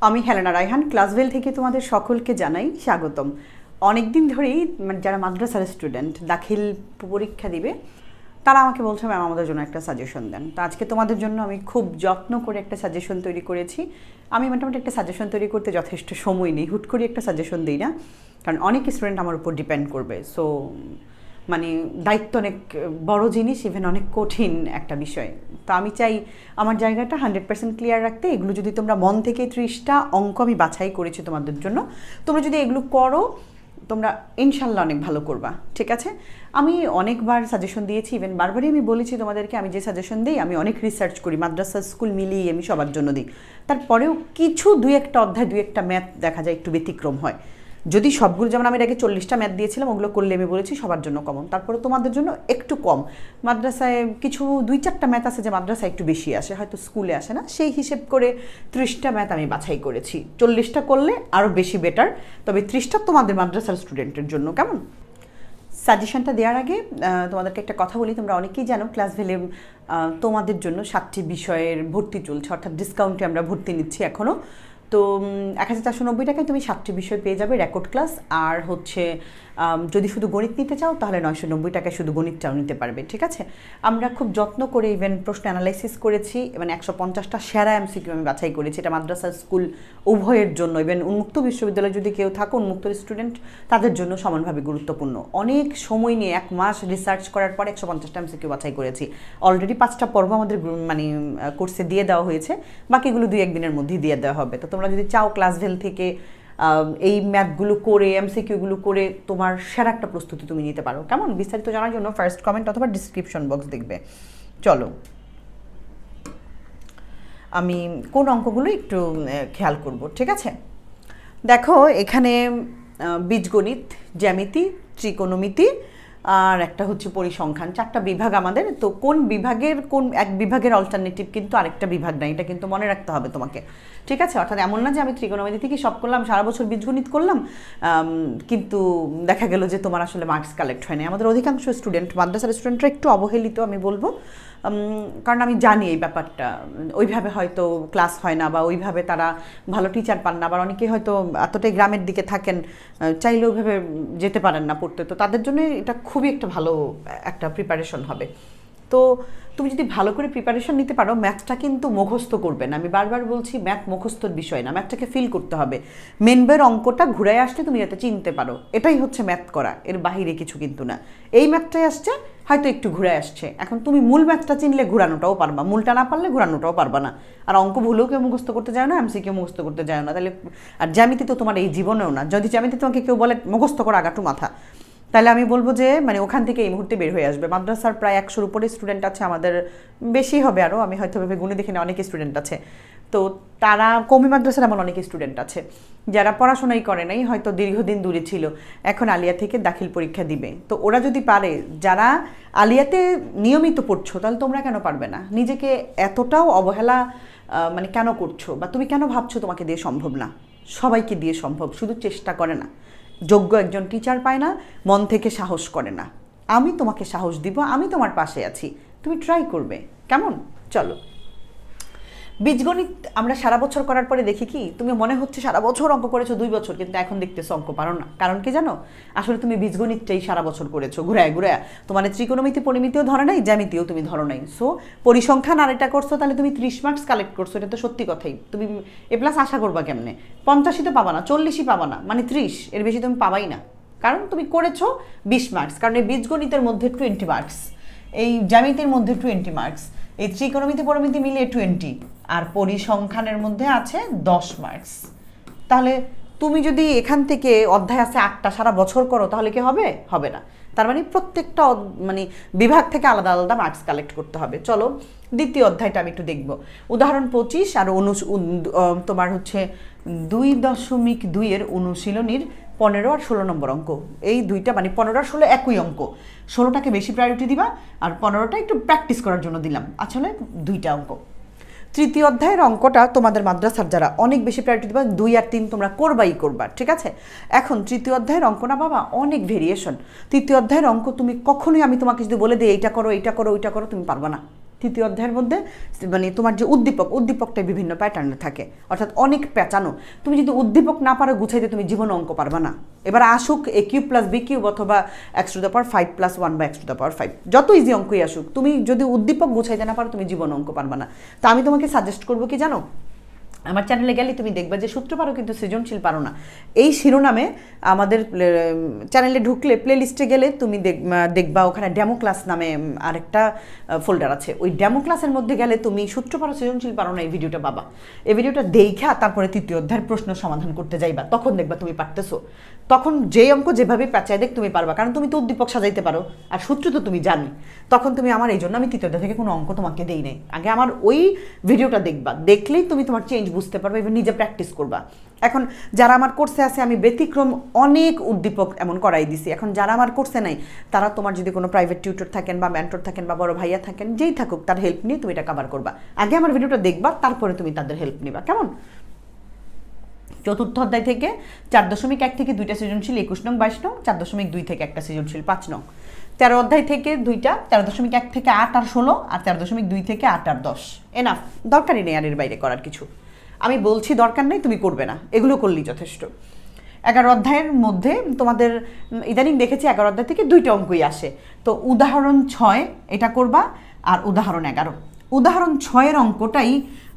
আমি হেলেনা রায়হান ক্লাসভেল থেকে তোমাদের সকলকে জানাই স্বাগতম। অনেক দিন ধরেই যারা মাদ্রাসার স্টুডেন্ট দাখিল পরীক্ষা দিবে তারা আমাকে বলছে ম্যাম আমাদের জন্য একটা সাজেশন দেন। তো আজকে তোমাদের জন্য আমি খুব যত্ন করে একটা সাজেশন তৈরি করেছি। আমি মোটামুটি একটা সাজেশন তৈরি করতে যথেষ্ট সময় নেই, হুট করে একটা সাজেশন দিই না, কারণ অনেক স্টুডেন্ট আমার উপর ডিপেন্ড করবে। সো মানে দায়িত্ব অনেক বড় জিনিস, ইভেন অনেক কঠিন একটা বিষয়। তো আমি চাই আমার জায়গাটা 100% ক্লিয়ার রাখতে। এগুলো যদি তোমরা মন থেকে 30টা অঙ্ক আমি বাছাই করেছি তোমাদের জন্য, তোমরা যদি এগুলো করো তোমরা ইনশাল্লাহ অনেক ভালো করবা, ঠিক আছে? আমি অনেকবার সাজেশন দিয়েছি, ইভেন বারবারই আমি বলেছি তোমাদেরকে আমি যে সাজেশন দিই আমি অনেক রিসার্চ করি, মাদ্রাসা স্কুল মিলিয়ে আমি সবার জন্য দিই। তারপরেও কিছু দুই একটা অধ্যায় দুই একটা ম্যাথ দেখা যায় একটু ব্যতিক্রম হয়। যদি সবগুলো, যেমন আমি আগে 40টা ম্যাথ দিয়েছিলাম, ওগুলো করলে আমি বলেছি সবার জন্য কমন, তারপরে তোমাদের জন্য একটু কম। মাদ্রাসায় কিছু 2-4টা ম্যাথ আছে যে মাদ্রাসায় একটু বেশি আসে, হয়তো স্কুলে আসে না, সেই হিসেব করে 30টা ম্যাথ আমি বাছাই করেছি। 40টা করলে আরও বেশি বেটার, তবে 30টা তোমাদের মাদ্রাসার স্টুডেন্টের জন্য। কেমন? সাজেশনটা দেওয়ার আগে তোমাদেরকে একটা কথা বলি। তোমরা অনেকেই জানো ক্লাসভেলে তোমাদের জন্য 7টি বিষয়ের ভর্তি চলছে, অর্থাৎ ডিসকাউন্টে আমরা ভর্তি নিচ্ছি এখনও। তো 1490 টাকায় তুমি 7টি বিষয় পেয়ে যাবে রেকর্ড ক্লাস। আর হচ্ছে যদি শুধু গণিত নিতে চাও তাহলে 990 টাকায় শুধু গণিতটাও নিতে পারবে, ঠিক আছে? আমরা খুব যত্ন করে ইভেন প্রশ্ন অ্যানালাইসিস করেছি, মানে 150টা সেরা এমসিকিউ আমি বাছাই করেছি। এটা মাদ্রাসা স্কুল উভয়ের জন্য, ইভেন উন্মুক্ত বিশ্ববিদ্যালয়ে যদি কেউ থাকো, উন্মুক্ত স্টুডেন্ট, তাদের জন্য সমানভাবে গুরুত্বপূর্ণ। অনেক সময় নিয়ে 1 মাস রিসার্চ করার পর 150টা এমসিকিউ বাছাই করেছি। অলরেডি 5টা পর্ব আমাদের মানে কোর্সে দিয়ে দেওয়া হয়েছে, বাকিগুলো 2-1 দিনের মধ্যেই দিয়ে দেওয়া হবে। তো তোমরা যদি চাও ক্লাসভেল থেকে এই ম্যাথগুলো করে, এমসিকিউগুলো করে তোমার সেরা একটা প্রস্তুতি তুমি নিতে পারো। কেমন? বিস্তারিত জানার জন্য ফার্স্ট কমেন্ট অথবা ডিসক্রিপশন বক্স দেখবে। চলো আমি কোন অঙ্কগুলো একটু খেয়াল করব, ঠিক আছে? দেখো এখানে বীজগণিত, জ্যামিতি, ত্রিকোণমিতি আর একটা হচ্ছে পরিসংখ্যান, 4টা বিভাগ আমাদের। তো কোন বিভাগের কোন এক বিভাগের অল্টারনেটিভ কিন্তু আরেকটা বিভাগ নাই, এটা কিন্তু মনে রাখতে হবে তোমাকে, ঠিক আছে? অর্থাৎ এমন না যে আমি ত্রিকোণমিতি থেকে সব করলাম, সারা বছর বীজগণিত করলাম, কিন্তু দেখা গেল যে তোমার আসলে মার্কস কালেক্ট হয়নি। আমাদের অধিকাংশ স্টুডেন্ট, মাদ্রাসার স্টুডেন্টরা একটু অবহেলিত আমি বলবো, কারণ আমি জানি এই ব্যাপারটা, ওইভাবে হয়তো ক্লাস হয় না বা ওইভাবে তারা ভালো টিচার পান না, আবার অনেকে হয়তো এতটাই গ্রামের দিকে থাকেন, চাইলে ওইভাবে যেতে পারেন না পড়তে। তো তাদের জন্য এটা খুবই একটা ভালো একটা প্রিপারেশন হবে। তো তুমি যদি ভালো করে প্রিপারেশন নিতে পারো, ম্যাথটা কিন্তু মুখস্থ করবে না। আমি বারবার বলছি ম্যাথ মুখস্থর বিষয় না, ম্যাথটাকে ফিল করতে হবে। মেন বইয়ের অঙ্কটা ঘুরায় আসলে তুমি যাতে চিনতে পারো, এটাই হচ্ছে ম্যাথ করা, এর বাহিরে কিছু কিন্তু না। এই ম্যাথটাই আসছে, হয়তো একটু ঘুরে আসছে, এখন তুমি মূল ম্যাথটা চিনলে ঘুরানোটাও পারবা, মূলটা না পারলে ঘুরানোটাও পারবা না। আর অঙ্ক ভুলেও কেউ মুখস্থ করতে যায় না, এমসিকিউ মুখস্থ করতে যায় না, তাহলে আর জ্যামিতি তো তোমার এই জীবনেও না। যদি জ্যামিতি তোমাকে কেউ বলে মুখস্থ করো আগাটু মাথা, তাহলে আমি বলবো যে মানে ওখান থেকে এই মুহূর্তে বের হয়ে আসবে। মাদ্রাসার প্রায় 100-র উপরে স্টুডেন্ট আছে, আমাদের বেশি হবে আরও, আমি হয়তো ভেবে গুণে দেখি না, অনেক স্টুডেন্ট আছে। তো তারা কমি মাদ্রাসার এমন অনেক স্টুডেন্ট আছে যারা পড়াশোনাই করে নাই, হয়তো দীর্ঘদিন দূরে ছিল, এখন আলিয়া থেকে দাখিল পরীক্ষা দিবে। তো ওরা যদি পারে, যারা আলিয়াতে নিয়মিত পড়ছো, তাহলে তোমরা কেন পারবে না? নিজেকে এতটাও অবহেলা মানে কেন করছো, বা তুমি কেন ভাবছো তোমাকে দিয়ে সম্ভব না? সবাইকে দিয়ে সম্ভব, শুধু চেষ্টা করে না। যোগ্য একজন টিচার পায় না, মন থেকে সাহস করে না। আমি তোমাকে সাহস দিব, আমি তোমার পাশে আছি, তুমি ট্রাই করবে। কেমন? চলো বীজগণিত আমরা সারা বছর করার পরে দেখি কি, তুমি মনে হচ্ছে সারা বছর অঙ্ক করেছো 2 বছর, কিন্তু এখন দেখতেছো অঙ্ক পারো না। কারণ কি জানো? আসলে তুমি বীজগণিতটাই সারা বছর করেছো ঘুরায় ঘুরায়, তোমার ত্রিকোণমিতি পরিমিতিও ধরে নাই, জ্যামিতিও তুমি ধরো নাই। সো পরিসংখ্যান আর এটা করছো, তাহলে তুমি 30 মার্কস কালেক্ট করছো, এটা তো সত্যি কথাই। তুমি এ+ আশা করবা কেমনে? 50ই তো পাবা না, 40ই পাবা না, মানে 30, এর বেশি তুমি পাবাই না। কারণ তুমি করেছো 20 মার্কস, কারণ এই বীজগণিতের মধ্যে 20 মার্কস, এই জ্যামিতির মধ্যে 20 মার্কস, এই ত্রিকোণমিতি পরিমিতি মিলিয়ে 20, আর পরিসংখ্যানের মধ্যে আছে 10 মার্কস। তাহলে তুমি যদি এখান থেকে অধ্যায় আছে 8টা সারা বছর করো, তাহলে কি হবে? হবে না। তার মানে প্রত্যেকটা মানে বিভাগ থেকে আলাদা আলাদা মার্কস কালেক্ট করতে হবে। চলো দ্বিতীয় অধ্যায়টা আমি একটু দেখব। উদাহরণ 25 আর তোমার হচ্ছে 2.2 এর অনুশীলনীর 15 আর 16 নম্বর অঙ্ক। এই দুইটা মানে 15 আর 16 একই অঙ্ক, 16টাকে বেশি প্রায়োরিটি দিবা আর 15টা একটু প্র্যাকটিস করার জন্য দিলাম। আসলে দুইটা অঙ্ক। তৃতীয় অধ্যায়ের অঙ্কটা তোমাদের মাদ্রাসার যারা অনেক বেশি প্রায়োরিটি দেবা, 2 আর 3 তোমরা করবাই করবা, ঠিক আছে? এখন তৃতীয় অধ্যায়ের অঙ্ক না বাবা, অনেক ভেরিয়েশন। তৃতীয় অধ্যায়ের অঙ্ক তুমি কখনোই, আমি তোমাকে যদি বলে দিই এইটা করো এইটা করো ওইটা করো, তুমি পারবা না। তৃতীয় অধ্যায়ের মধ্যে মানে তোমার যে উদ্দীপকটাই বিভিন্ন প্যাটার্নে থাকে, অর্থাৎ অনেক প্যাঁচানো। তুমি যদি উদ্দীপক না পারো গুছাইতে, তুমি জীবনে অঙ্ক পারবা না। এবার আসুক a³ + b³ অথবা x⁵ + 1 বা x⁵, যত ইজি অঙ্কই আসুক, তুমি যদি উদ্দীপক গুছাইতে না পারো তুমি জীবনে অঙ্ক পারবা না। তো আমি তোমাকে সাজেস্ট করবো কি জানো, আমার চ্যানেলে গেলে তুমি দেখবা যে সূত্র পারো কিন্তু সৃজনশীল পারো না, এই শিরোনামে আমাদের চ্যানেলে ঢুকলে প্লে লিস্টে গেলে তুমি দেখবা ওখানে ডেমো ক্লাস নামে আরেকটা ফোল্ডার আছে। ওই ডেমো ক্লাসের মধ্যে গেলে তুমি সূত্র পারো সৃজনশীল পারো না এই ভিডিওটা পাবা। এই ভিডিওটা দেখা তারপরে তৃতীয় অধ্যায়ের প্রশ্ন সমাধান করতে যাইবা, তখন দেখবা তুমি পারতেছো। তখন যে অঙ্ক যেভাবে প্যাঁচায় দেখ তুমি পারবা, কারণ তুমি তো উদ্দীপক সাজাইতে পারো আর সূত্র তো তুমি জানি। তখন তুমি আমার এই জন্য আমি তৃতীয় অধ্যায় থেকে কোনো অঙ্ক তোমাকে দেই নাই, আগে আমার ওই ভিডিওটা দেখবা, দেখলেই তুমি তোমার চেঞ্জ বুঝতে পারবে, এবার নিজে প্র্যাকটিস করবা। এখন যারা আমার কোর্সে আছে আমি ব্যতিক্রম অনেক উদ্দীপক এমন করাই দিছি। এখন যারা আমার কোর্সে নাই তারা তোমার যদি কোনো প্রাইভেট টিউটর থাকেন বা মেন্টর থাকেন বা বড় ভাইয়া থাকেন, যেই থাকুক তার হেল্প নিয়ে তুমি এটা কভার করবা। আগে আমার ভিডিওটা দেখবা, তারপরে তুমি তাদের হেল্প নিবা, কেমন? চতুর্থ অধ্যায় থেকে 4.1 থেকে 2টা সৃজনশীল 21 নং 22 নং, 4.2 থেকে একটা সৃজনশীল 5 নং। 13 অধ্যায় থেকে 2টা 13.1 থেকে 8 আর 16, আর 13.2 থেকে 8 আর 10। এনাফ, দরকারই নেই আর এর বাইরে করার কিছু। আমি বলছি দরকার নেই, তুমি করবে না, এগুলো করলেই যথেষ্ট। 11 অধ্যায়ের মধ্যে তোমাদের ইদানিং দেখেছি 11 অধ্যায় থেকে 2টা অঙ্কই আসে। তো উদাহরণ 6 এটা করবা, আর উদাহরণ 11। উদাহরণ 6-এর অঙ্কটাই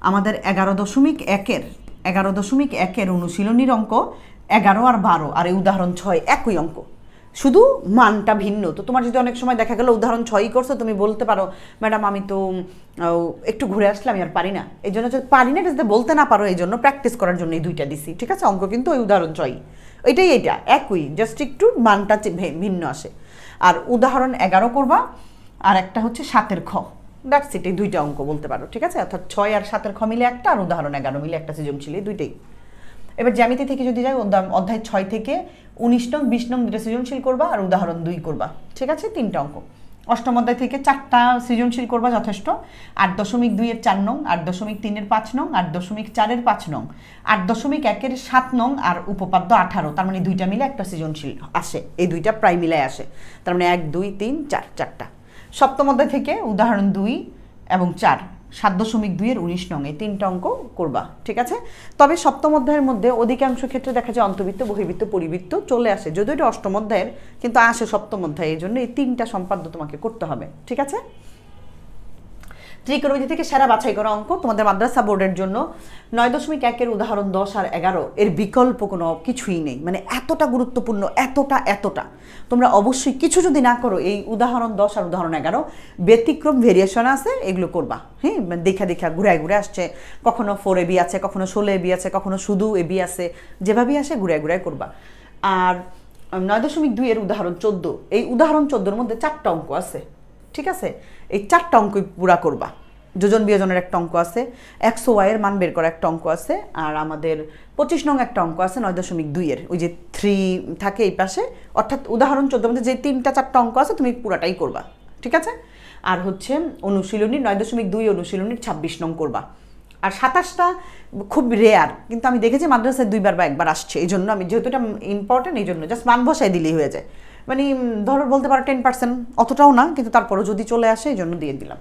আমাদের 11.1-এর অনুশীলনীর অঙ্ক। 11 আর 12 আর এই উদাহরণ 6 একই অঙ্ক, শুধু মানটা ভিন্ন। তো তোমার যদি অনেক সময় দেখা গেল উদাহরণ 6ই করছো, তুমি বলতে পারো ম্যাডাম আমি তো একটু ঘুরে আসলে আমি আর পারি না। এই জন্য যদি পারি না এটা যদি বলতে না পারো, এই জন্য প্র্যাকটিস করার জন্য এই 2টা দিছি, ঠিক আছে? অঙ্ক কিন্তু ওই উদাহরণ 6 এটাই, এটা একই, জাস্ট একটু মানটা ভিন্ন আসে। আর উদাহরণ 11 করবা, আর একটা হচ্ছে 7-এর খ। দ্যাটস ইট, এই 2টা অঙ্ক বলতে পারো, ঠিক আছে? অর্থাৎ 6 আর 7-এর খ মিলে একটা, আর উদাহরণ 11 মিলে একটা সৃজনশীল, এই 2টাই। এবার জ্যামিতি থেকে যদি যাই, অধ্যায় 6 থেকে 19 নং 20 নং 2টা সৃজনশীল করবা, আর উদাহরণ 2 করবা, ঠিক আছে? 3টা অঙ্ক। অষ্টম অধ্যায় থেকে 4টা সৃজনশীল করবা যথেষ্ট। 8.2-এর 4 নং, 8.3-এর 5 নং, 8.4-এর 5 নং, 8.1-এর 7 নং, আর উপপাদ্য 18। তার মানে 2টা মিলে একটা সৃজনশীল আসে, এই 2টা প্রায় মিলায় আসে। তার মানে 1 2 3 4, 4টা। সপ্তম অধ্যায় থেকে উদাহরণ 2 এবং 4, 7.2-এর 19 নং, এই 3টা অঙ্ক করবা, ঠিক আছে? তবে সপ্তম অধ্যায়ের মধ্যে অধিকাংশ ক্ষেত্রে দেখা যায় অন্তর্বৃত্ত, বহির্বৃত্ত, পরিবৃত্ত চলে আসে, যদিও এটা অষ্টম অধ্যায়ের, কিন্তু আসে সপ্তম অধ্যায়। এই জন্য এই 3টা সম্পাদ্য তোমাকে করতে হবে, ঠিক আছে? ত্রিকোণমিতি থেকে সেরা বাছাই করা অঙ্ক তোমাদের মাদ্রাসা বোর্ডের জন্য 9.1-এর উদাহরণ 10 আর 11 এর বিকল্প কোনো কিছুই নেই। মানে এতটা গুরুত্বপূর্ণ, এতটা তোমরা অবশ্যই কিছু যদি না করো, এই উদাহরণ 10 আর উদাহরণ 11 ব্যতিক্রম ভেরিয়েশন আছে, এগুলো করবা। হ্যাঁ, দেখা ঘুরে আসছে, কখনো 4AB আছে, কখনো 16AB আছে, কখনো শুধু AB আছে, যেভাবেই আসে ঘুরে করবা। আর 9.2-এর উদাহরণ 14, এই উদাহরণ 14-এর মধ্যে 4টা অঙ্ক আছে, ঠিক আছে? এই 4টা অঙ্কই পুরা করবা। যোজন বিয়োজনের একটা অঙ্ক আছে, x ও y এর মান বের করা একটা অঙ্ক আছে, আর আমাদের 25 নং একটা অঙ্ক আছে 9.2-এর, ওই যে 3 থাকে এই পাশে। অর্থাৎ উদাহরণ 14 মধ্যে যে 3টা-4টা অঙ্ক আছে তুমি পুরাটাই করবা, ঠিক আছে? আর হচ্ছে অনুশীলনী 9.2 অনুশীলনীর 26 নং করবা। আর 27টা খুব রেয়ার, কিন্তু আমি দেখেছি মাদ্রাসায় 2বার বা 1বার আসছে। এই জন্য আমি, যেহেতু এটা ইম্পর্টেন্ট, এই জন্য জাস্ট মান বসায় দিলেই হয়ে যায়। মানে ধরো বলতে পারো 10%, অতটাও না, কিন্তু তারপরও যদি চলে আসে এই জন্য দিয়ে দিলাম।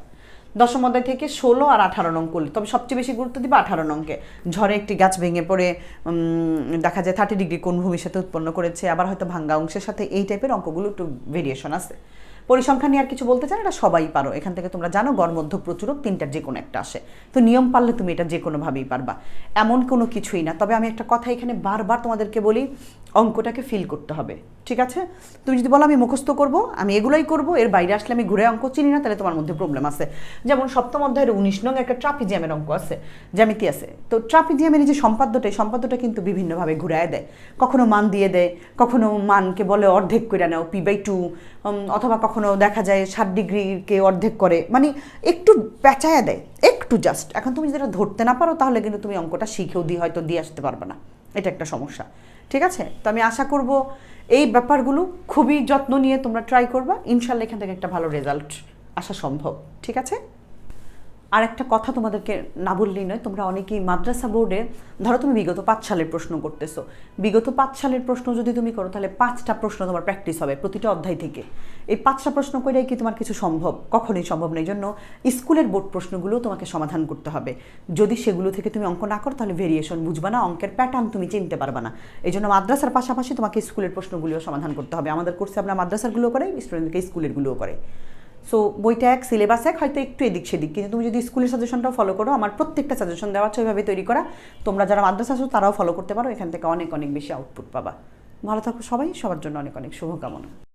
দশম অধ্যায় থেকে 16 আর 18 নং করলে, তবে সবচেয়ে বেশি গুরুত্ব দিবা 18 নংকে। ঝড়ে একটি গাছ ভেঙে পড়ে দেখা যায় 30 ডিগ্রি কোণ ভূমির সাথে উৎপন্ন করেছে, আবার হয়তো ভাঙ্গা অংশের সাথে, এই টাইপের অঙ্কগুলো একটু ভেরিয়েশন আছে। পরিসংখ্যান নিয়ে আর কিছু বলতে চান, এটা সবাই পারো। এখান থেকে তোমরা জানো গড়, মধ্য, প্রচুরক 3টার যে কোনো একটা আসে। তো নিয়ম পারলে তুমি এটা যে কোনোভাবেই পারবা, এমন কোনো কিছুই না। তবে আমি একটা কথা এখানে বারবার তোমাদেরকে বলি, অঙ্কটাকে ফিল করতে হবে, ঠিক আছে? তুমি যদি বলো আমি মুখস্থ করব, আমি এগুলোই করব, এর বাইরে আসলে আমি ঘুরে অঙ্ক চিনি না, তাহলে তোমার মধ্যে প্রবলেম আছে। যেমন সপ্তম অধ্যায়ের 19 নং একটা ট্রাপিজিয়ামের অঙ্ক আছে, জ্যামিতি আছে। তো ট্রাপিজিয়ামের যে সম্পাদ্যটা কিন্তু বিভিন্নভাবে ঘুরায় দেয়। কখনো মান দিয়ে দেয়, কখনো মানকে বলে অর্ধেক করে নাও p/2, অথবা কখনো দেখা যায় 60 ডিগ্রিকে অর্ধেক করে, মানে একটু পেঁচায়া দেয়, একটু জাস্ট। এখন তুমি যদি এটা ধরতে না পারো, তাহলে কিন্তু তুমি অঙ্কটা শিখেও হয়তো দিয়ে আসতে পারবে না, এটা একটা সমস্যা, ঠিক আছে? তো আমি আশা করব এই ব্যাপারগুলো খুবই যত্ন নিয়ে তোমরা ট্রাই করবা, ইনশাল্লাহ এখান থেকে একটা ভালো রেজাল্ট আসা সম্ভব, ঠিক আছে? আর একটা কথা তোমাদেরকে না বললেই নয়, তোমরা অনেকেই মাদ্রাসা বোর্ডে ধরো তুমি বিগত 5 সালের প্রশ্ন করতেছো, বিগত 5 সালের প্রশ্ন যদি তুমি করো তাহলে 5টা প্রশ্ন তোমার প্র্যাকটিস হবে প্রতিটা অধ্যায় থেকে। এই 5টা প্রশ্ন করেই কি তোমার কিছু সম্ভব? কখনোই সম্ভব নেই। জন্য স্কুলের বোর্ড প্রশ্নগুলো তোমাকে সমাধান করতে হবে। যদি সেগুলো থেকে তুমি অঙ্ক না করো তাহলে ভেরিয়েশন বুঝবা না, অঙ্কের প্যাটার্ন তুমি চিনতে পারবা না। এই জন্য মাদ্রাসার পাশাপাশি তোমাকে স্কুলের প্রশ্নগুলিও সমাধান করতে হবে। আমাদের কোর্সে আমরা মাদ্রাসারগুলো করাই, স্টুডেন্টকে স্কুলেরগুলোও করে। সো বইটা এক, সিলেবাস এক, হয়তো একটু এদিক সেদিক, কিন্তু তুমি যদি স্কুলের সাজেশনটাও ফলো করো, আমার প্রত্যেকটা সাজেশন দেওয়া আছে ওইভাবে তৈরি করা, তোমরা যারা মাদ্রাসা আছো তারাও ফলো করতে পারো, এখান থেকে অনেক অনেক বেশি আউটপুট পাবা। ভালো থাকো সবাই, সবার জন্য অনেক অনেক শুভকামনা।